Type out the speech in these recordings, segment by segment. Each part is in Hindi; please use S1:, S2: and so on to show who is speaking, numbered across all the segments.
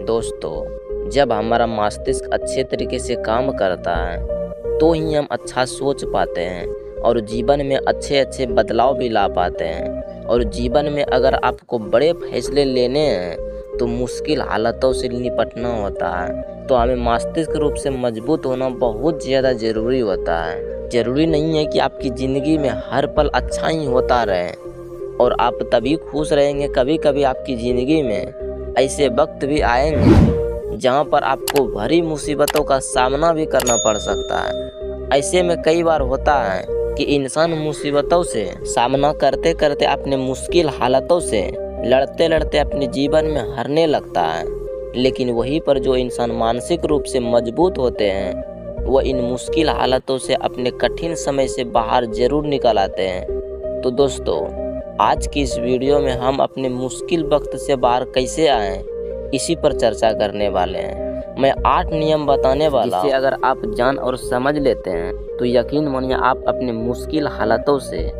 S1: दोस्तों, जब हमारा मस्तिष्क अच्छे तरीके से काम करता है तो ही हम अच्छा सोच पाते हैं और जीवन में अच्छे बदलाव भी ला पाते हैं। और जीवन में अगर आपको बड़े फैसले लेने हैं तो मुश्किल हालातों से निपटना होता है, तो हमें मस्तिष्क रूप से मजबूत होना बहुत ज़्यादा ज़रूरी होता है। ज़रूरी नहीं है कि आपकी ज़िंदगी में हर पल अच्छा ही होता रहे और आप तभी खुश रहेंगे। कभी कभी आपकी ज़िंदगी में ऐसे वक्त भी आएंगे जहां पर आपको भारी मुसीबतों का सामना भी करना पड़ सकता है। ऐसे में कई बार होता है कि इंसान मुसीबतों से सामना करते करते अपने मुश्किल हालातों से लड़ते लड़ते अपने जीवन में हारने लगता है, लेकिन वहीं पर जो इंसान मानसिक रूप से मजबूत होते हैं वह इन मुश्किल हालातों से अपने कठिन समय से बाहर जरूर निकल आते हैं। तो दोस्तों, आज की इस वीडियो में हम अपने मुश्किल वक्त से बाहर कैसे आएं इसी पर चर्चा करने वाले हैं। मैं 8 नियम बताने वाला हूं, जिसे अगर आप जान और समझ लेते हैं तो यकीन मानिए आप अपने मुश्किल हालातों से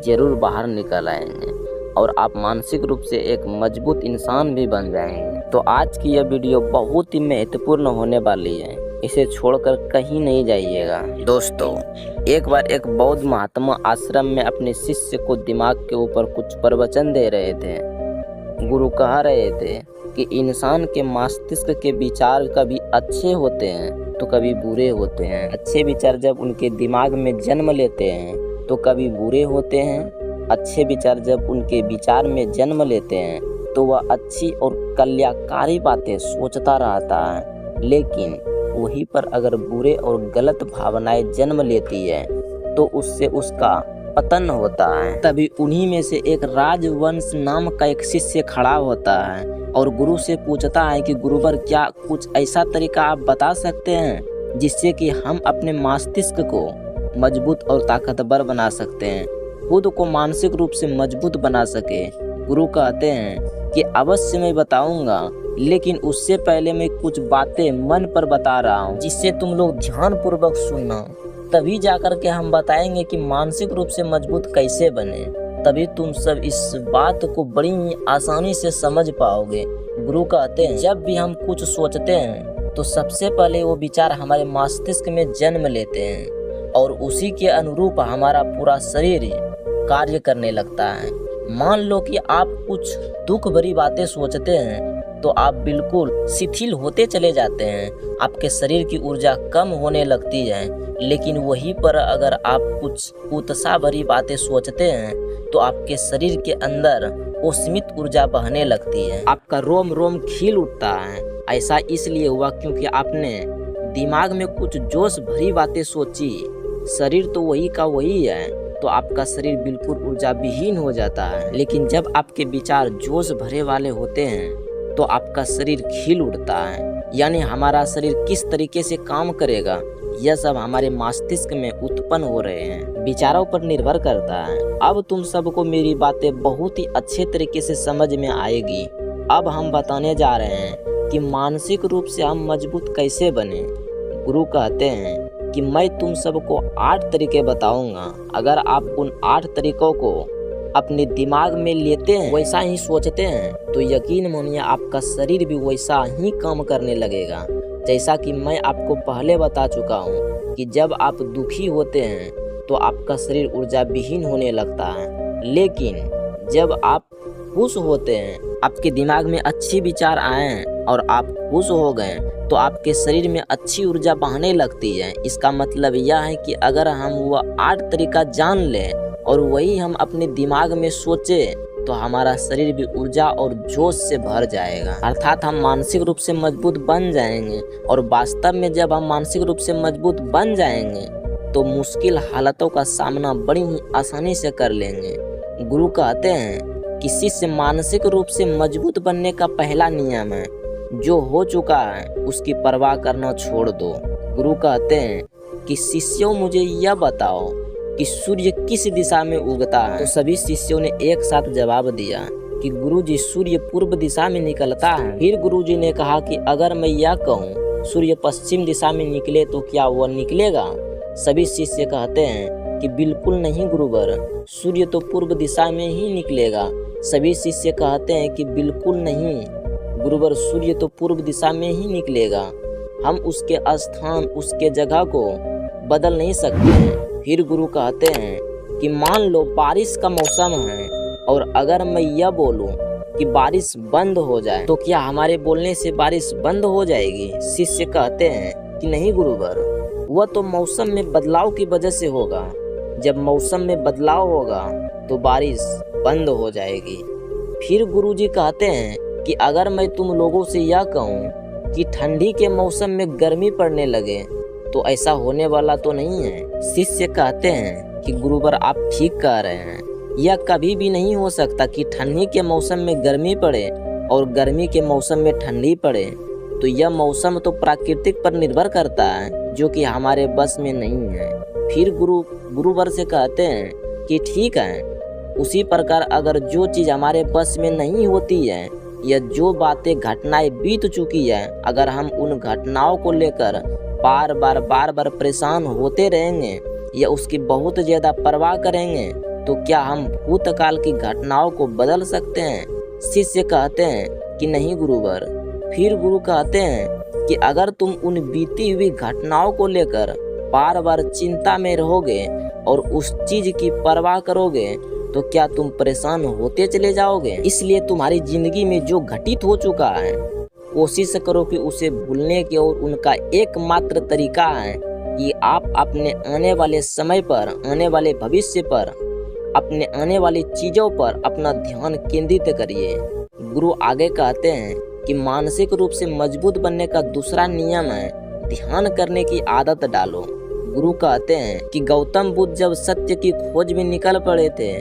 S1: जरूर बाहर निकल आएंगे और आप मानसिक रूप से एक मजबूत इंसान भी बन जाएंगे। तो आज की यह वीडियो बहुत ही महत्वपूर्ण होने वाली है, इसे छोड़कर कहीं नहीं जाइएगा। दोस्तों, एक बार एक बौद्ध महात्मा आश्रम में अपने शिष्य को दिमाग के ऊपर कुछ प्रवचन दे रहे थे। गुरु कह रहे थे कि इंसान के मस्तिष्क के विचार कभी अच्छे होते हैं तो कभी बुरे होते हैं। अच्छे विचार जब उनके दिमाग में जन्म लेते हैं तो कभी बुरे होते हैं। अच्छे विचार जब उनके विचार में जन्म लेते हैं तो वह अच्छी और कल्याणकारी बातें सोचता रहता है, लेकिन वहीं पर अगर बुरे और गलत भावनाएं जन्म लेती है तो उससे उसका पतन होता है। तभी उन्हीं में से एक राजवंश नाम का एक शिष्य खड़ा होता है और गुरु से पूछता है कि गुरुवर, क्या कुछ ऐसा तरीका आप बता सकते हैं जिससे कि हम अपने मस्तिष्क को मजबूत और ताकतवर बना सकते हैं, खुद को मानसिक रूप से मजबूत बना सके। गुरु कहते हैं कि अवश्य मैं बताऊंगा, लेकिन उससे पहले मैं कुछ बातें मन पर बता रहा हूँ जिससे तुम लोग ध्यान पूर्वक सुनना, तभी जाकर के हम बताएंगे कि मानसिक रूप से मजबूत कैसे बने। तभी तुम सब इस बात को बड़ी ही आसानी से समझ पाओगे। गुरु कहते हैं जब भी हम कुछ सोचते हैं तो सबसे पहले वो विचार हमारे मस्तिष्क में जन्म लेते हैं और उसी के अनुरूप हमारा पूरा शरीर कार्य करने लगता है। मान लो कि आप कुछ दुख भरी बातें सोचते हैं तो आप बिल्कुल शिथिल होते चले जाते हैं, आपके शरीर की ऊर्जा कम होने लगती है। लेकिन वहीं पर अगर आप कुछ उत्साह भरी बातें सोचते हैं तो आपके शरीर के अंदर असीमित ऊर्जा बहने लगती है, आपका रोम रोम खिल उठता है। ऐसा इसलिए हुआ क्योंकि आपने दिमाग में कुछ जोश भरी बातें सोची। शरीर तो वही का वही है, तो आपका शरीर बिल्कुल ऊर्जा विहीन हो जाता है। लेकिन जब आपके विचार जोश भरे वाले होते हैं तो आपका शरीर खिल उठता है। यानी हमारा शरीर किस तरीके से काम करेगा यह सब हमारे मस्तिष्क में उत्पन्न हो रहे हैं, विचारों पर निर्भर करता है। अब तुम सबको मेरी बातें बहुत ही अच्छे तरीके से समझ में आएगी। अब हम बताने जा रहे हैं कि मानसिक रूप से हम मजबूत कैसे बने। गुरु कहते हैं कि मैं तुम सबको 8 तरीके बताऊंगा। अगर आप उन 8 तरीकों को अपने दिमाग में लेते हैं, वैसा ही सोचते हैं, तो यकीन मानिए आपका शरीर भी वैसा ही काम करने लगेगा। जैसा कि मैं आपको पहले बता चुका हूँ कि जब आप दुखी होते हैं तो आपका शरीर ऊर्जा विहीन होने लगता है, लेकिन जब आप खुश होते हैं, आपके दिमाग में अच्छे विचार आए हैं और आप खुश हो गए तो आपके शरीर में अच्छी ऊर्जा बहने लगती है। इसका मतलब यह है कि अगर हम वह 8 तरीका जान लें और वही हम अपने दिमाग में सोचे तो हमारा शरीर भी ऊर्जा और जोश से भर जाएगा, अर्थात हम मानसिक रूप से मजबूत बन जाएंगे। और वास्तव में जब हम मानसिक रूप से मजबूत बन जाएंगे तो मुश्किल हालातों का सामना बड़ी ही आसानी से कर लेंगे। गुरु कहते हैं कि शिष्य मानसिक रूप से मजबूत बनने का पहला नियम है, जो हो चुका है उसकी परवाह करना छोड़ दो। गुरु कहते हैं कि शिष्यों मुझे यह बताओ कि सूर्य किस दिशा में उगता है। तो सभी शिष्यों ने एक साथ जवाब दिया कि गुरुजी, सूर्य पूर्व दिशा में निकलता है। फिर गुरुजी ने कहा कि अगर मैं यह कहूँ सूर्य पश्चिम दिशा में निकले तो क्या वह निकलेगा? सभी शिष्य कहते हैं कि बिल्कुल नहीं गुरुवर, सूर्य तो पूर्व दिशा में ही निकलेगा। सभी शिष्य कहते हैं कि बिल्कुल नहीं गुरुवर सूर्य तो पूर्व दिशा में ही निकलेगा, हम उसके स्थान उसके जगह को बदल नहीं सकते हैं। फिर गुरु कहते हैं कि मान लो बारिश का मौसम है और अगर मैं यह बोलूं कि बारिश बंद हो जाए तो क्या हमारे बोलने से बारिश बंद हो जाएगी? शिष्य कहते हैं कि नहीं गुरुवर, वह तो मौसम में बदलाव की वजह से होगा। जब मौसम में बदलाव होगा तो बारिश बंद हो जाएगी। फिर गुरुजी कहते हैं कि अगर मैं तुम लोगों से यह कहूँ कि ठंडी के मौसम में गर्मी पड़ने लगे तो ऐसा होने वाला तो नहीं है। शिष्य कहते हैं कि गुरुवर आप ठीक कह रहे हैं, यह कभी भी नहीं हो सकता कि ठंडी के मौसम में गर्मी पड़े और गर्मी के मौसम में ठंडी पड़े। तो यह मौसम तो प्राकृतिक पर निर्भर करता है जो कि हमारे बस में नहीं है। फिर गुरुवर से कहते हैं कि ठीक है, उसी प्रकार अगर जो चीज़ हमारे बस में नहीं होती है या जो बातें घटनाएं बीत चुकी है, अगर हम उन घटनाओं को लेकर बार बार परेशान होते रहेंगे या उसकी बहुत ज़्यादा परवाह करेंगे तो क्या हम भूतकाल की घटनाओं को बदल सकते हैं? शिष्य कहते हैं कि नहीं गुरुवर। फिर गुरु कहते हैं कि अगर तुम उन बीती हुई घटनाओं को लेकर बार बार चिंता में रहोगे और उस चीज की परवाह करोगे तो क्या तुम परेशान होते चले जाओगे? इसलिए तुम्हारी जिंदगी में जो घटित हो चुका है कोशिश करो कि उसे भूलने की, और उनका एकमात्र तरीका है कि आप अपने आने वाले समय पर, आने वाले भविष्य पर, अपने आने वाली चीजों पर अपना ध्यान केंद्रित करिए। गुरु आगे कहते हैं कि मानसिक रूप से मजबूत बनने का दूसरा नियम है ध्यान करने की आदत डालो। गुरु कहते हैं कि गौतम बुद्ध जब सत्य की खोज में निकल पड़े थे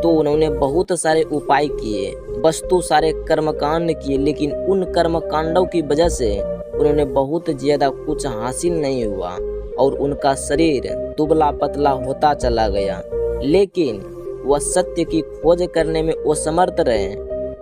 S1: तो उन्होंने बहुत सारे उपाय किए, वस्तु सारे कर्मकांड किए, लेकिन उन कर्मकांडों की वजह से उन्होंने बहुत ज्यादा कुछ हासिल नहीं हुआ और उनका शरीर दुबला पतला होता चला गया। लेकिन वह सत्य की खोज करने में असमर्थ रहे।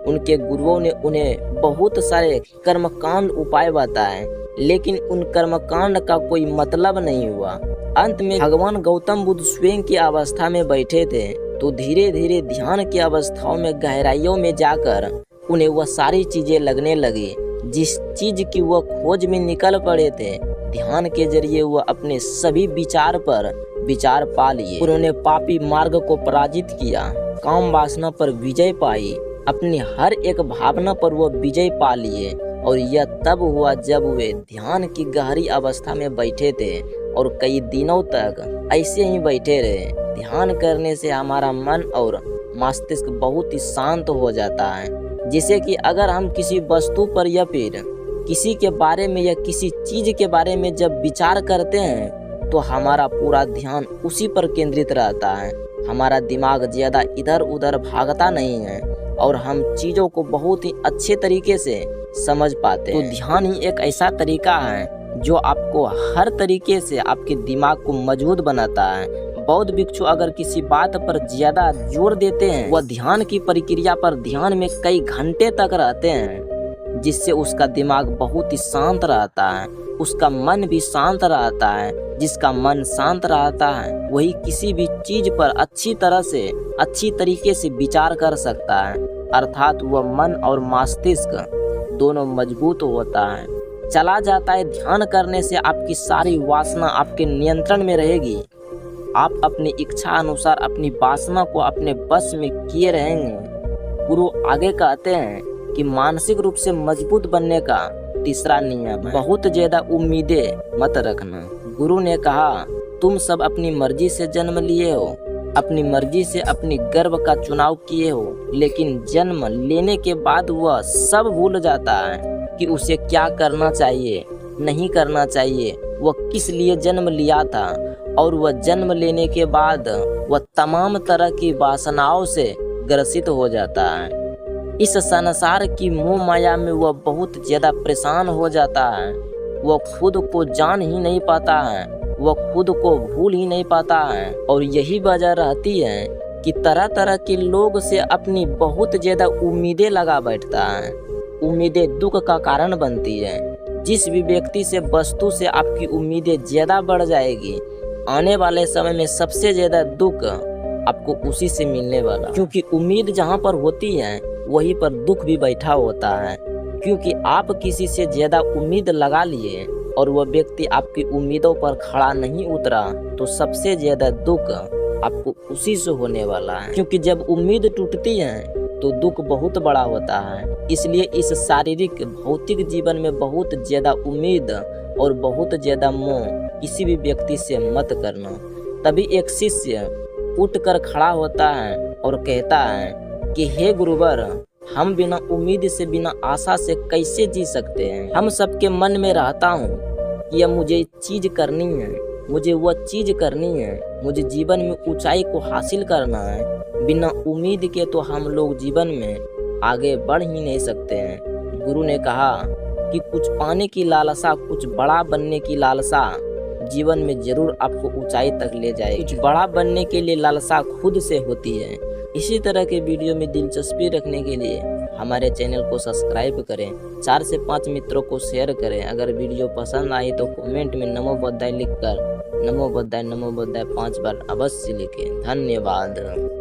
S1: उनके गुरुओं ने उन्हें बहुत सारे कर्मकांड उपाय बताए, लेकिन उन कर्मकांड का कोई मतलब नहीं हुआ। अंत में भगवान गौतम बुद्ध स्वयं की अवस्था में बैठे थे तो धीरे धीरे ध्यान की अवस्थाओं में गहराइयों में जाकर उन्हें वह सारी चीजें लगने लगी जिस चीज की वह खोज में निकल पड़े थे। ध्यान के जरिए वह अपने सभी विचार पर विचार पा लिए। उन्होंने पापी मार्ग को पराजित किया, काम वासना पर विजय पाई, अपनी हर एक भावना पर वह विजय पा लिए। और यह तब हुआ जब वे ध्यान की गहरी अवस्था में बैठे थे और कई दिनों तक ऐसे ही बैठे रहे। ध्यान करने से हमारा मन और मस्तिष्क बहुत ही शांत हो जाता है, जिससे कि अगर हम किसी वस्तु पर या फिर किसी के बारे में या किसी चीज के बारे में जब विचार करते हैं तो हमारा पूरा ध्यान उसी पर केंद्रित रहता है। हमारा दिमाग ज्यादा इधर उधर भागता नहीं है और हम चीजों को बहुत ही अच्छे तरीके से समझ पाते हैं। तो ध्यान ही एक ऐसा तरीका है जो आपको हर तरीके से आपके दिमाग को मजबूत बनाता है। बौद्ध भिक्षु अगर किसी बात पर ज्यादा जोर देते हैं, वह ध्यान की प्रक्रिया पर ध्यान में कई घंटे तक रहते हैं, जिससे उसका दिमाग बहुत ही शांत रहता है, उसका मन भी शांत रहता है। जिसका मन शांत रहता है वही किसी भी चीज पर अच्छी तरह से, अच्छी तरीके से विचार कर सकता है, अर्थात वह मन और मस्तिष्क दोनों मजबूत होता है, चला जाता है। ध्यान करने से आपकी सारी वासना आपके नियंत्रण में रहेगी। आप अपनी इच्छा अनुसार अपनी वासना को अपने बस में किए रहेंगे। गुरु आगे कहते हैं कि मानसिक रूप से मजबूत बनने का तीसरा नियम है बहुत ज्यादा उम्मीदें मत रखना। गुरु ने कहा, तुम सब अपनी मर्जी से जन्म लिए हो, अपनी मर्जी से अपनी गर्भ का चुनाव किए हो, लेकिन जन्म लेने के बाद वह सब भूल जाता है कि उसे क्या करना चाहिए, नहीं करना चाहिए, वह किस लिए जन्म लिया था। और वह जन्म लेने के बाद वह तमाम तरह की वासनाओं से ग्रसित हो जाता है। इस संसार की मोह माया में वह बहुत ज्यादा परेशान हो जाता है। वह खुद को जान ही नहीं पाता है, वह खुद को भूल ही नहीं पाता है। और यही वजह रहती है कि तरह तरह के लोग से अपनी बहुत ज्यादा उम्मीदें लगा बैठता है। उम्मीदें दुख का कारण बनती है। जिस भी व्यक्ति से, वस्तु से आपकी उम्मीदें ज्यादा बढ़ जाएगी, आने वाले समय में सबसे ज्यादा दुख आपको उसी से मिलने वाला, क्योंकि उम्मीद जहाँ पर होती है वहीं पर दुख भी बैठा होता है। क्योंकि आप किसी से ज़्यादा उम्मीद लगा लिए और वह व्यक्ति आपकी उम्मीदों पर खड़ा नहीं उतरा तो सबसे ज़्यादा दुख आपको उसी से होने वाला है। क्योंकि जब उम्मीद टूटती है तो दुख बहुत बड़ा होता है। इसलिए इस शारीरिक भौतिक जीवन में बहुत ज़्यादा उम्मीद और बहुत ज़्यादा मोह किसी भी व्यक्ति से मत करना। तभी एक शिष्य उठकर खड़ा होता है और कहता है कि हे गुरुवर, हम बिना उम्मीद से बिना आशा से कैसे जी सकते हैं। हम सबके मन में रहता हूँ कि अब मुझे चीज़ करनी है, मुझे वह चीज़ करनी है, मुझे जीवन में ऊंचाई को हासिल करना है। बिना उम्मीद के तो हम लोग जीवन में आगे बढ़ ही नहीं सकते हैं। गुरु ने कहा कि कुछ पाने की लालसा, कुछ बड़ा बनने की लालसा जीवन में जरूर आपको ऊंचाई तक ले जाए। कुछ बड़ा बनने के लिए लालसा खुद से होती है। इसी तरह के वीडियो में दिलचस्पी रखने के लिए हमारे चैनल को सब्सक्राइब करें, 4 से 5 मित्रों को शेयर करें। अगर वीडियो पसंद आई तो कमेंट में नमो बुद्धाय लिखकर नमो बुद्धाय 5 बार अवश्य लिखें। धन्यवाद।